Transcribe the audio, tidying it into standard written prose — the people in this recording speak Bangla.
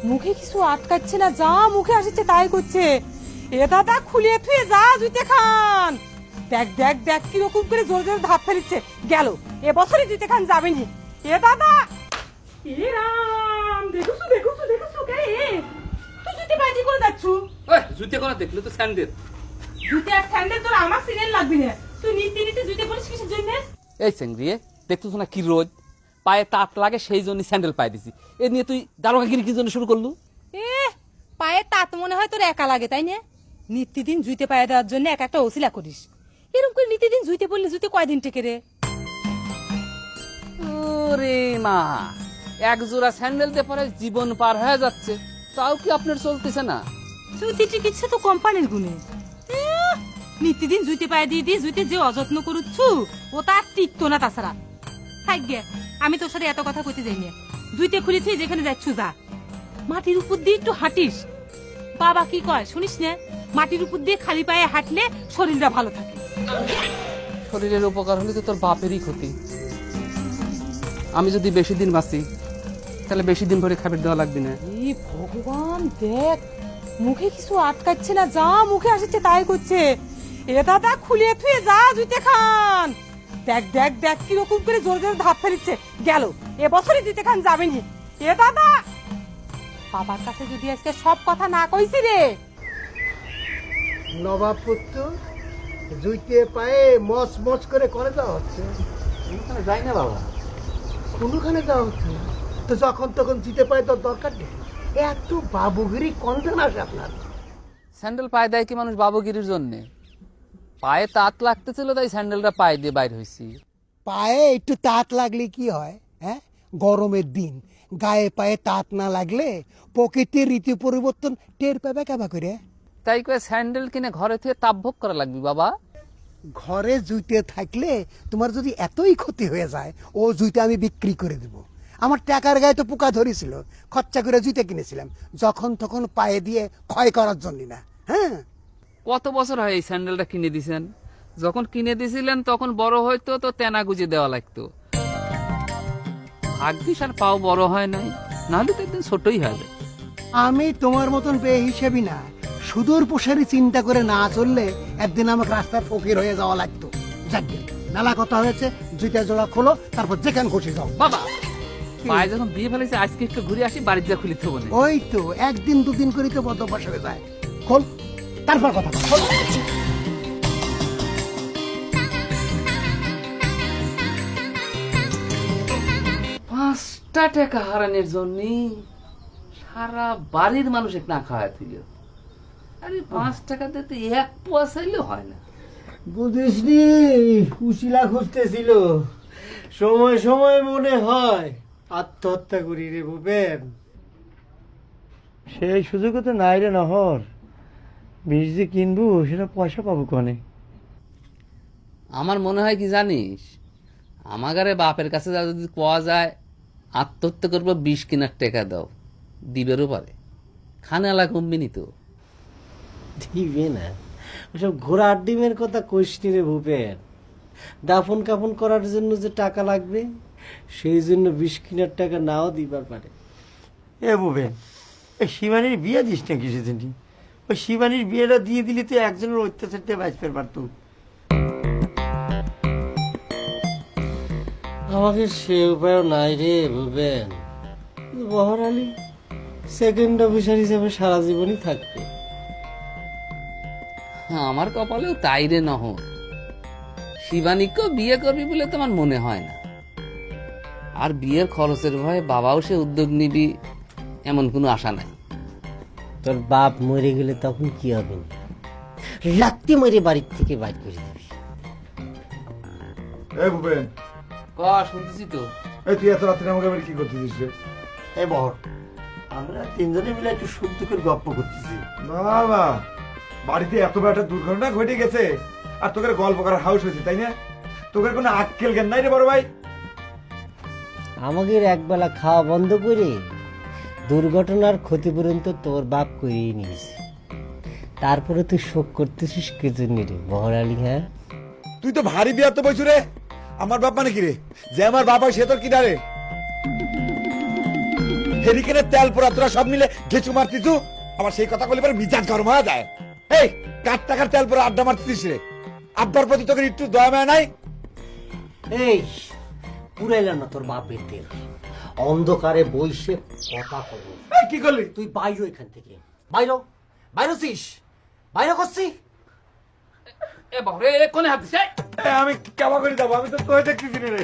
মুখে কিছু আটকাচ্ছে না, যা মুখে আসছে তাই করছে। এ দাদা খুলিয়ে থুয়ে যা জুইতে খান। দেখ দেখ দেখ কিরকম করে জোরে জোরে ধাপ ফেলিচ্ছে। গেল এবছরই জুইতে খান যাবেনি। এ দাদা এ রাম, দেখুছু দেখুছু দেখুছু কে তুই জুইতে পাইতি করে যাচ্ছু? ওই জুতে করে দেখলে তো স্যান্ডেল। জুইতে আর স্যান্ডেল তোর আমার সিরিয়াল লাগবি না। তুই নিতে নিতে জুইতে বলিস কিসের জন্য? এই চেংড়িয়ে দেখতেছ না কি রোদ, পায়ে তাপ লাগে সেই জন্য স্যান্ডেল পায়ে দিছি। এ নিয়ে তুই দারোগাগিরি কি জন্য শুরু করলু? এ পায়ে তাত মনে হয় তোর একা লাগে তাই না? নিত্যদিন জুইতে পায়ে দেওয়ার জন্য এক একটা ওসিলা করিস। এরকম করে নিত্যদিন জুইতে পড়লে জুইতে কয়দিন টেকে রে? ওরে মা, এক জোড়া স্যান্ডেল দিয়ে পরে জীবন পার হয়ে যাচ্ছে, তাও কি আপনার চলতেছে না? জুইতে টিকিচ্ছে তো কোম্পানির গুণে। নিত্যদিন জুইতে পায়ে দিয়ে দিয়ে জুইতে যে অযত্ন করুচ্ছু ও তার টিকতো না। তাছাড়া থাক গে, আমি তোর সাথে এত কথা কইতে যাই না। জুইতে খুলি তুই যেখানে যাচ্ছু যা, মাটির উপর দিয়ে একটু হাঁটিস। বাবা কি কয় শুনিস না? মাটির উপর দিয়ে খালি পায়ে হাঁটলে শরীরটা ভালো থাকে। শরীরের উপকার হলে তো তোর বাপেরই ক্ষতি। আমি যদি বেশি দিন বাঁচি তাহলে বেশি দিন ধরে খাবার দেওয়া লাগবে না। এই ভগবান, দেখ মুখে কিছু আটকাচ্ছে না, যা মুখে আসছে তাই করছে। এ দাদা খুলিয়ে থুয়ে যা জুইতে খান। দেখ দেখ দেখ কিরকম করে জোরে জোরে ধাপ ফেলিচ্ছে। গেল এবছরই জুইতে খান যাবেনি। এ দাদা বাবার কাছে যদি আজকে সব কথা না কইছি রে। নবাব পুত্র জুইতে পায়ে মচ মচ করে যাওয়া হচ্ছে। কোনখানে যাই না বাবা। কোনখানে যাওয়া হচ্ছে তো যখন তখন জিতে পায়ে তোর দরকার নেই। এত বাবুগিরি কনখানে আসে আপনার? স্যান্ডেল পায়ে দেয় কি মানুষ বাবুগিরির জন্যে? পায়ে তাত লাগতেছিল তাই স্যান্ডেলটা পায়ে দিয়ে বাইর হয়েছি। পায়ে একটু তাত লাগলে কি হয়? হ্যাঁ, গরমের দিন গায়ে পায়ে তাত না লাগলে প্রকৃতির ঋতু পরিবর্তন টের পাবে কেবা করে? তাই করে স্যান্ডেল কিনে ঘরে থেকে তাপভোগ করা লাগবে বাবা। ঘরে জুইতে থাকলে তোমার যদি এতই ক্ষতি হয়ে যায়, ও জুইতে আমি বিক্রি করে দেব। আমার টাকার গায়ে তো পোকা ধরেছিল, খরচা করে জুইতে কিনেছিলাম, যখন তখন পায়ে দিয়ে ক্ষয় করার জন্য না। হ্যাঁ, কত বছর হয় এই স্যান্ডেলটা কিনে দিছেন? যখন কিনে দিছিলেন তখন বড় হয়তো তো তেনা গুজে দেওয়া লাগতো। ভাগ্যিস আর পাও বড় হয় নাই, নাহলে তো একদিন ছোটই হয়ে যায়। আমি তোমার মতন বেহিসেবি না। সুদূর প্রসারী চিন্তা করে না চললে একদিন আমাকে রাস্তার ফকির হয়ে যাওয়া লাগতো। যাকে মেলা কথা হয়েছে, জুইটা জোড়া খোলো, তারপর যেখানে খুশি যাও। বাবা পায়ে যখন দিয়ে ফেলেছে আজকে একটু ঘুরে আসি, বাড়ির যা খুলিতে বলে। ওই তো একদিন দুদিন করে তো বদ্ধ অভ্যাস হয়ে যায়। খোল, তারপর কথা বল, খোল। 5টা টাকা হারানোর জন্য সারা বাড়ির মানুষ না খাওয়া ছিল। আরে 5 টাকা দিতে এক পোয়া চাইলেও হয় না। বুঝিসনি উশিলা খুঁজতেছিল, সময় সময় মনে হয় আত্মহত্যা করি রে ভূপেন। সেই সুযোগও তো নাই রে নহর। বীজ যে কিনবো সেটা পয়সা পাবো কনে? আমার মনে হয় কি জানিস, আমাগারে বাপের কাছে যা যদি পাওয়া যায় আত্মহত্যা করবো 20 কিনার টাকা দাও, দিবেরও পারে। খানালা কমবিনি তো। দিবে না, ওসব ঘোড়ার ডিমের কথা কইসনি রে ভূপেন। দাফন কাফন করার জন্য যে টাকা লাগবে সেই জন্য 20 কিনার টাকা নাও দিবার পারে। এ ভূপেন, এই শিবানীর বিয়ে দিস না কিছু দিনই। ওই শিবানীর বিয়েটা দিয়ে দিলি তো একজনের অত্যাচারটা বাঁচতে পারতো। আমাকে সে উপায় নাই রে ভূপেন। বহর আলী সেকেন্ড অফিসার হিসেবে সারা জীবনই থাকবে। আমার কপালেও তাই রে নহর। শিবানীকেও বিয়ে করবি বলে তোমার মনে হয় না। আর বিয়ের খরচের ভয়ে বাবাও সে উদ্যোগ নিবি এমন কোনো আশা নাই। তোর বাপ মরে গেলে তখন কি হবে? লাত্তি মরে বাড়ির থেকে বাইর করে দিবি। এই ভূপেন, শুনতেছি তো। এই তুই এত রাত্রে আমাকে কি করতেছিস রে? এই বহর, আমরা তিনজনে মিলে একটু সুখ করে গল্প করতেছি। বাবা, বাড়িতে এত বড় একটা দুর্ঘটনা ঘটে গেছে আর তোকে গল্প করার হাউস হয়েছে, তাই না? তোকে কোনো আক্কেল জ্ঞান নাই রে বড় ভাই? আমাদের একবেলা খাওয়া বন্ধ করে দুর্ঘটনার ক্ষতিপূরণ তো তোর বাপ করেই নিয়েছে। তারপরে তুই শোক করতেছিস কে জন্য রে বহর আলী? হ্যাঁ, তুই তো ভারী বিয়ার তো বইছু রে। আমার বাপ মানে কি রে? যে আমার বাপ হয় সে তোর কি ডারে? হেরিকেনের তেল পোড়া তোরা সব মিলে ঘেঁচু মারতিছু, আবার সেই কথা বলে পরে মিজাজ গরম হয়ে যায়। এই কার টাকার তেল পোড়া আড্ডা মারতিস রে? আব্বার প্রতি তোকে একটু দয়া মায়া নাই? এই পুরাইলাম না তোর বাপের তেল, অন্ধকারে বইসে কথা কব। এই, কি করলি? তুই বাইর এখান থেকে, বাইরো বাইরোছিস, বাইরো করছি। এ বাবরে কোনে হাত দিছে? আমি কেমন করে যাবো? আমি তো কয়ে দেখতেছি রে।